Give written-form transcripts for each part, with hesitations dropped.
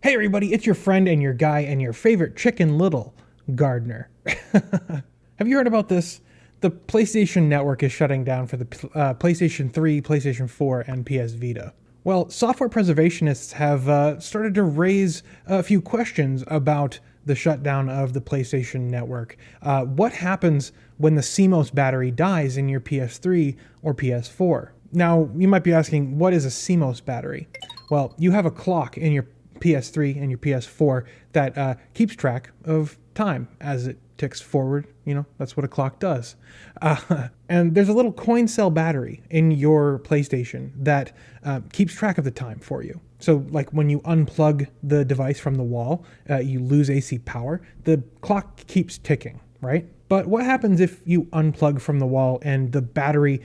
Hey everybody, it's your friend and your guy and your favorite Chicken Little, Gardiner. Have you heard about this? The PlayStation Network is shutting down for the PlayStation 3, PlayStation 4, and PS Vita. Well, software preservationists have started to raise a few questions about the shutdown of the PlayStation Network. What happens when the CMOS battery dies in your PS3 or PS4? Now, you might be asking, what is a CMOS battery? Well, you have a clock in your PS3 and your PS4 that keeps track of time as it ticks forward. You know, that's what a clock does. And there's a little coin cell battery in your PlayStation that keeps track of the time for you. So like when you unplug the device from the wall, you lose AC power, the clock keeps ticking, right? But what happens if you unplug from the wall and the battery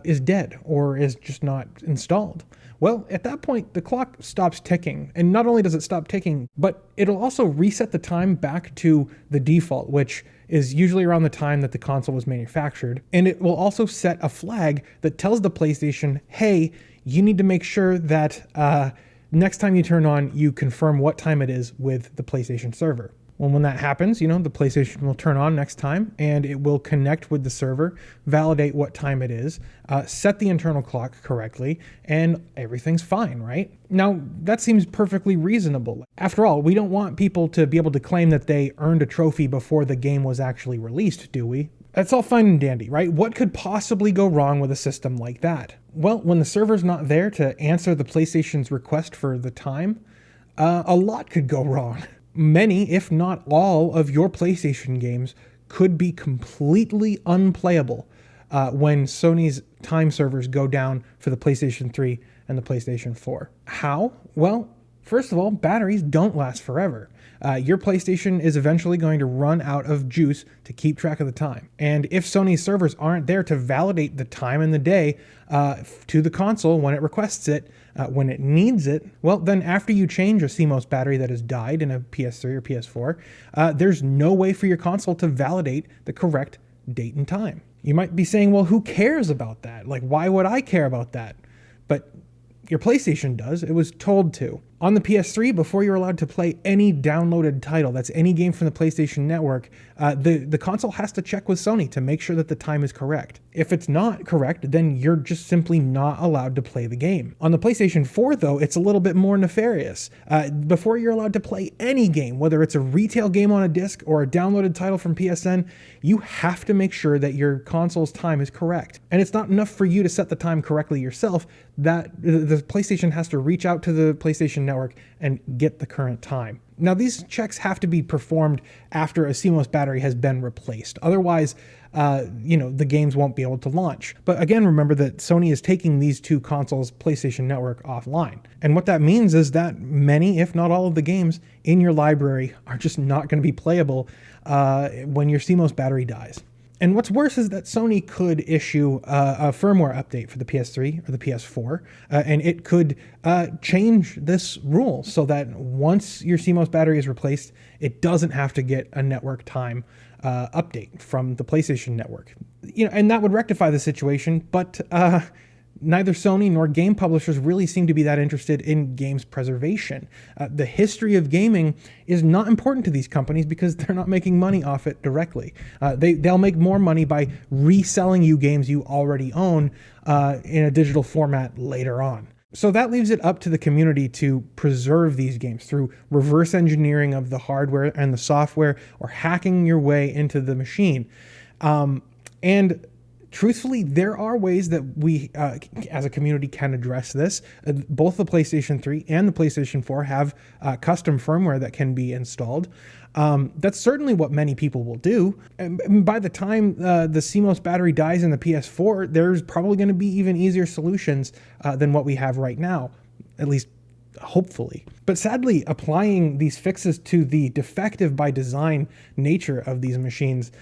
is dead or is just not installed? Well, at that point, the clock stops ticking. And not only does it stop ticking, but it'll also reset the time back to the default, which is usually around the time that the console was manufactured. And it will also set a flag that tells the PlayStation, hey, you need to make sure that next time you turn on, you confirm what time it is with the PlayStation server. Well, when that happens, you know, the PlayStation will turn on next time and it will connect with the server, validate what time it is, set the internal clock correctly, and everything's fine, right? Now, that seems perfectly reasonable. After all, we don't want people to be able to claim that they earned a trophy before the game was actually released, do we? That's all fine and dandy, right? What could possibly go wrong with a system like that? Well, when the server's not there to answer the PlayStation's request for the time, a lot could go wrong. Many, if not all, of your PlayStation games could be completely unplayable when Sony's time servers go down for the PlayStation 3 and the PlayStation 4. How? Well, first of all, batteries don't last forever. Your PlayStation is eventually going to run out of juice to keep track of the time. And if Sony's servers aren't there to validate the time and the day to the console when it requests it, when it needs it, well, then after you change a CMOS battery that has died in a PS3 or PS4, there's no way for your console to validate the correct date and time. You might be saying, well, who cares about that? Like, why would I care about that? But your PlayStation does. It was told to. On the PS3, before you're allowed to play any downloaded title, that's any game from the PlayStation Network, the console has to check with Sony to make sure that the time is correct. If it's not correct, then you're just simply not allowed to play the game. On the PlayStation 4, though, it's a little bit more nefarious. Before you're allowed to play any game, whether it's a retail game on a disc or a downloaded title from PSN, you have to make sure that your console's time is correct. And it's not enough for you to set the time correctly yourself, that the PlayStation has to reach out to the PlayStation Network and get the current time. Now, these checks have to be performed after a CMOS battery has been replaced. Otherwise, the games won't be able to launch. But again, remember that Sony is taking these two consoles' PlayStation Network offline. And what that means is that many, if not all of the games in your library are just not going to be playable when your CMOS battery dies. And what's worse is that Sony could issue a firmware update for the PS3 or the PS4, and it could change this rule so that once your CMOS battery is replaced, it doesn't have to get a network time update from the PlayStation Network. And that would rectify the situation, but neither Sony nor game publishers really seem to be that interested in games preservation. The history of gaming is not important to these companies because they're not making money off it directly. They'll make more money by reselling you games you already own in a digital format later on. So that leaves it up to the community to preserve these games through reverse engineering of the hardware and the software, or hacking your way into the machine. And truthfully, there are ways that we, as a community, can address this. Both the PlayStation 3 and the PlayStation 4 have custom firmware that can be installed. That's certainly what many people will do. And by the time the CMOS battery dies in the PS4, there's probably going to be even easier solutions than what we have right now, at least hopefully. But sadly, applying these fixes to the defective by design nature of these machines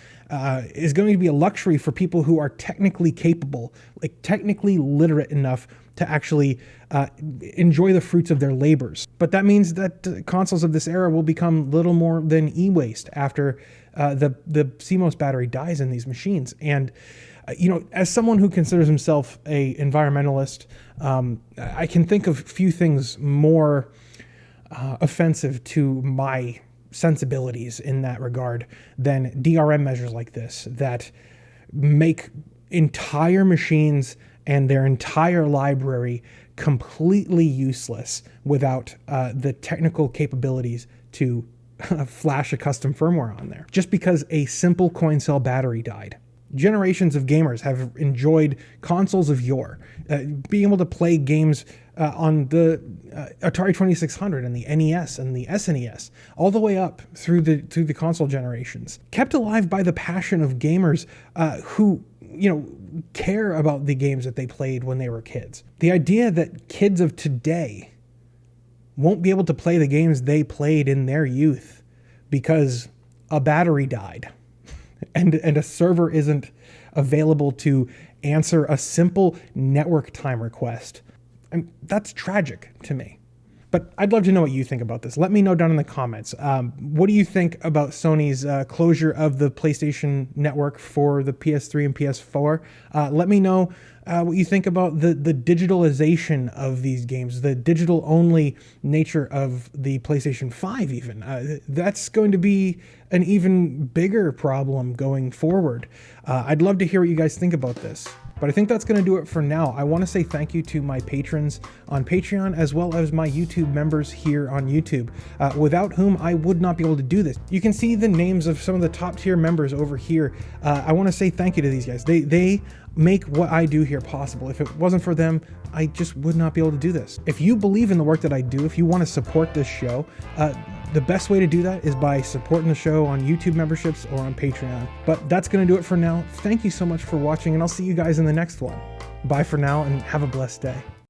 is going to be a luxury for people who are technically capable, like technically literate enough to actually enjoy the fruits of their labors. But that means that consoles of this era will become little more than e-waste after the CMOS battery dies in these machines. And as someone who considers himself a environmentalist, I can think of few things more offensive to my sensibilities in that regard than DRM measures like this that make entire machines and their entire library completely useless without the technical capabilities to flash a custom firmware on there, just because a simple coin cell battery died. Generations of gamers have enjoyed consoles of yore, being able to play games on the Atari 2600 and the NES and the SNES, all the way up through the console generations, kept alive by the passion of gamers who, care about the games that they played when they were kids. The idea that kids of today won't be able to play the games they played in their youth because a battery died and a server isn't available to answer a simple network time request. And that's tragic to me. But I'd love to know what you think about this. Let me know down in the comments. What do you think about Sony's closure of the PlayStation Network for the PS3 and PS4? Let me know what you think about the digitalization of these games, the digital-only nature of the PlayStation 5 even. That's going to be an even bigger problem going forward. I'd love to hear what you guys think about this. But I think that's going to do it for now. I want to say thank you to my patrons on Patreon, as well as my YouTube members here on YouTube, without whom I would not be able to do this. You can see the names of some of the top tier members over here. I want to say thank you to these guys. They make what I do here possible. If it wasn't for them, I just would not be able to do this. If you believe in the work that I do, if you want to support this show, the best way to do that is by supporting the show on YouTube memberships or on Patreon. But that's going to do it for now. Thank you so much for watching, and I'll see you guys in the next one. Bye for now, and have a blessed day.